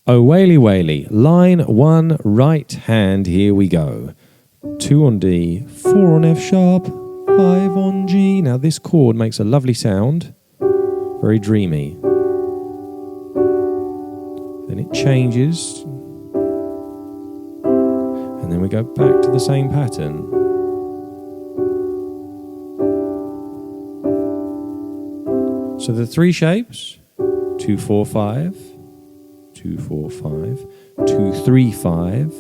Oh, Whaley, Whaley. Line 1, right hand. Here we go. 2 on D, 4 on F sharp, 5 on G. Now this chord makes a lovely sound. Very dreamy. Then it changes. And then we go back to the same pattern. So the 3 shapes, 2, 4, 5. 2, 4, 5, 2, 3, 5,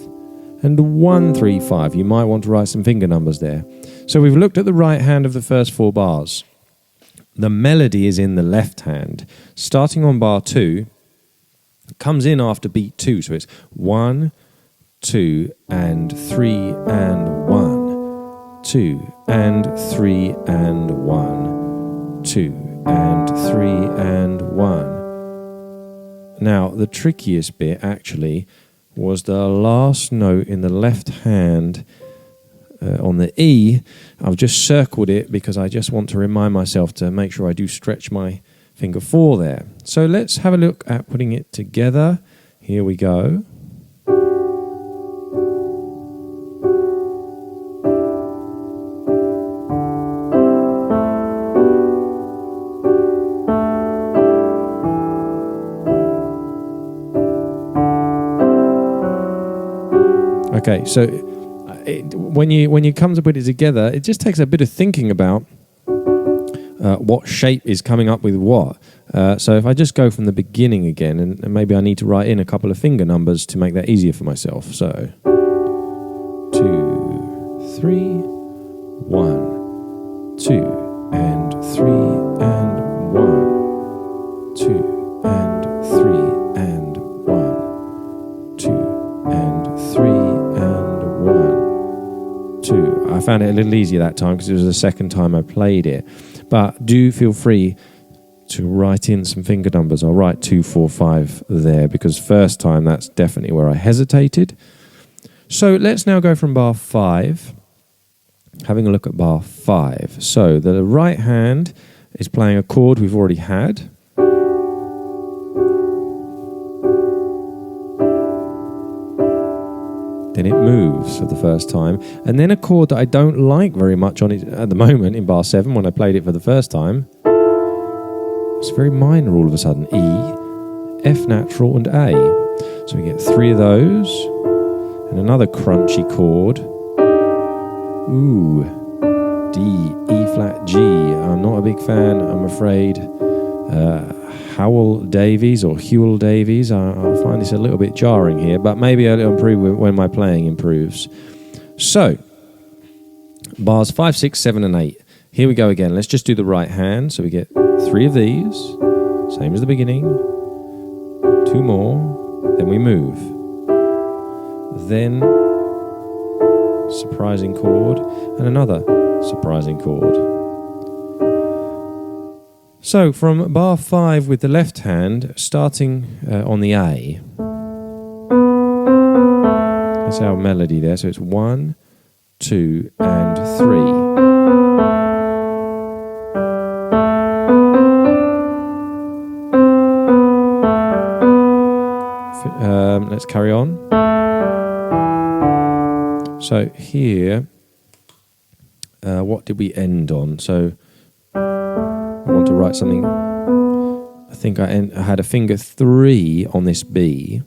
and 1, 3, 5. You might want to write some finger numbers there. So we've looked at the right hand of the first 4 bars. The melody is in the left hand. Starting on bar 2, it comes in after beat 2. So it's 1, 2, and 3, and 1. 2, and 3, and 1. 2, and 3, and 1. Now, the trickiest bit, actually, was the last note in the left hand on the E. I've just circled it because I just want to remind myself to make sure I do stretch my finger 4 there. So let's have a look at putting it together. Here we go. Okay, so when you come to put it together, it just takes a bit of thinking about what shape is coming up with what. So if I just go from the beginning again, and maybe I need to write in a couple of finger numbers to make that easier for myself. So 2, 3, 1, 2, and 3, and 1, 2, and 3, and 1, 2, and 3, and 1, 2. I found it a little easier that time because it was the second time I played it. But do feel free to write in some finger numbers. I'll write 2, 4, 5 there because first time that's definitely where I hesitated. So let's now go from bar 5, having a look at bar 5. So the right hand is playing a chord we've already had. Then it moves for the first time. And then a chord that I don't like very much on it at the moment in bar 7 when I played it for the first time. It's very minor all of a sudden. E, F natural, and A. So we get 3 of those. And another crunchy chord. Ooh. D, E flat, G. I'm not a big fan, I'm afraid. Howell Davies or Hewell Davies. I find this a little bit jarring here, but maybe it'll improve when my playing improves. So, bars 5, 6, 7, and 8. Here we go again. Let's just do the right hand. So we get 3 of these, same as the beginning. 2 more, then we move. Then, surprising chord, and another surprising chord. So, from bar 5 with the left hand, starting on the A. That's our melody there. So it's 1, 2, and 3. Let's carry on. So here, what did we end on? So I want to write something. I think I had a finger 3 on this B.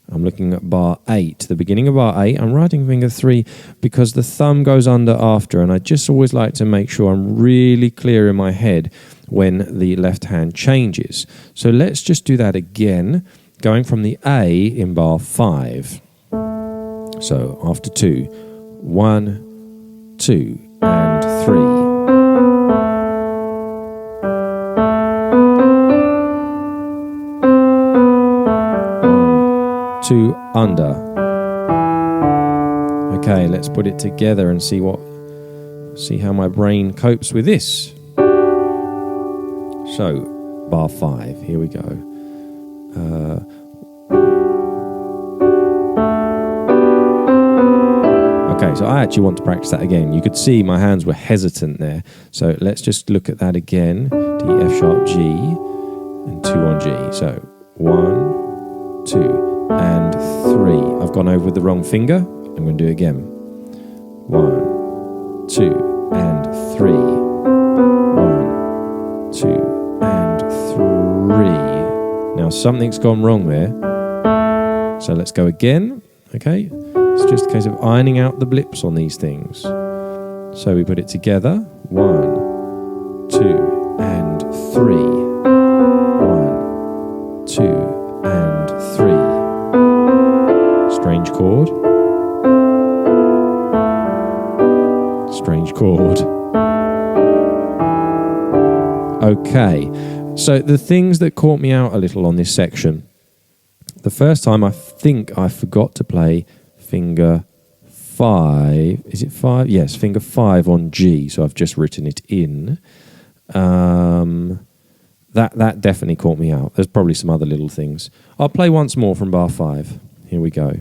I'm looking at bar 8, the beginning of bar 8. I'm writing finger 3 because the thumb goes under after, and I just always like to make sure I'm really clear in my head when the left hand changes. So let's just do that again, going from the A in bar 5. So after 2, 1, 2, and 3. 2 under. Okay, let's put it together and see how my brain copes with this. So, bar 5, here we go. Okay, so I actually want to practice that again. You could see my hands were hesitant there. So let's just look at that again. D, F sharp, G, and 2 on G. So 1, 2, and 3. I've gone over with the wrong finger. I'm going to do it again. 1, 2, and 3. 1, 2, and 3. Now something's gone wrong there. So let's go again. Okay, it's just a case of ironing out the blips on these things. So we put it together. 1, 2, and 3. 1, 2, and 3. Strange chord. Strange chord. Okay, so the things that caught me out a little on this section. The first time I think I forgot to play finger 5. Is it 5? Yes, finger 5 on G. So I've just written it in. That definitely caught me out. There's probably some other little things. I'll play once more from bar 5. Here we go.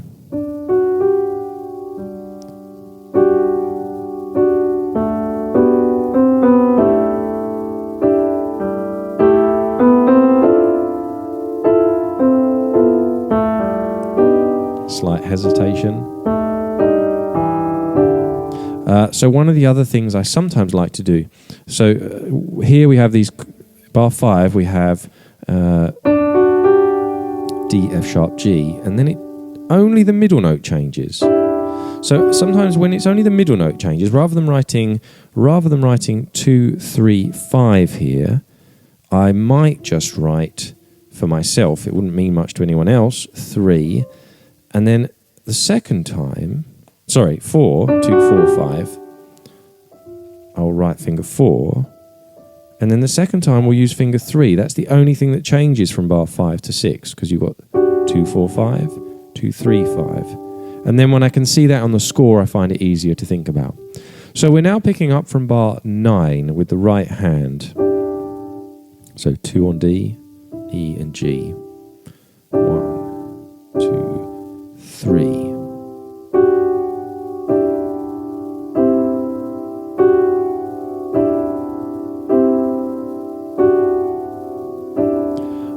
Slight hesitation. So one of the other things I sometimes like to do, so here we have these, bar 5 we have D, F sharp, G, and then only the middle note changes. So sometimes when it's only the middle note changes, rather than writing 2, 3, 5 here, I might just write for myself, it wouldn't mean much to anyone else, 3. And then the second time, 4, 2, 4, 5, I'll write finger 4. And then the second time we'll use finger 3. That's the only thing that changes from bar 5 to 6, because you've got 2, 4, 5, 2, 3, 5. And then when I can see that on the score, I find it easier to think about. So we're now picking up from bar 9 with the right hand. So 2 on D, E and G. 1, 2, 3.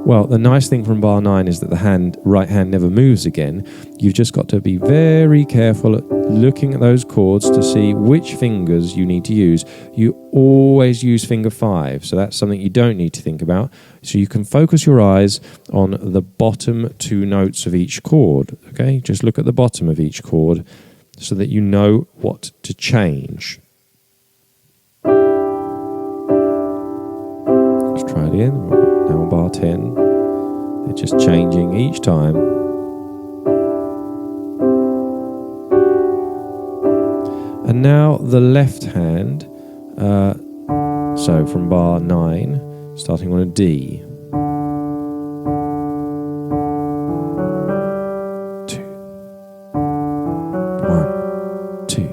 Well, the nice thing from bar 9 is that the right hand never moves again. You've just got to be very careful at looking at those chords to see which fingers you need to use. You always use finger 5, so that's something you don't need to think about. So you can focus your eyes on the bottom 2 notes of each chord, okay? Just look at the bottom of each chord so that you know what to change. Let's try it again. Now on bar 10, they're just changing each time. And now the left hand, so from bar 9, starting on a D. 2, 1, 2.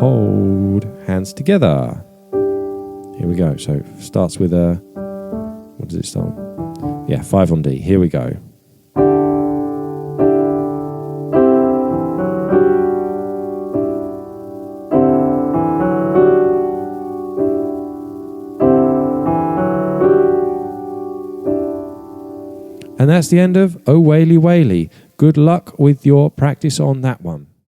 Hold, hands together. Here we go. So starts with a, what does it start? Yeah, 5 on D. Here we go. And that's the end of Oh Waly Waly. Good luck with your practice on that one.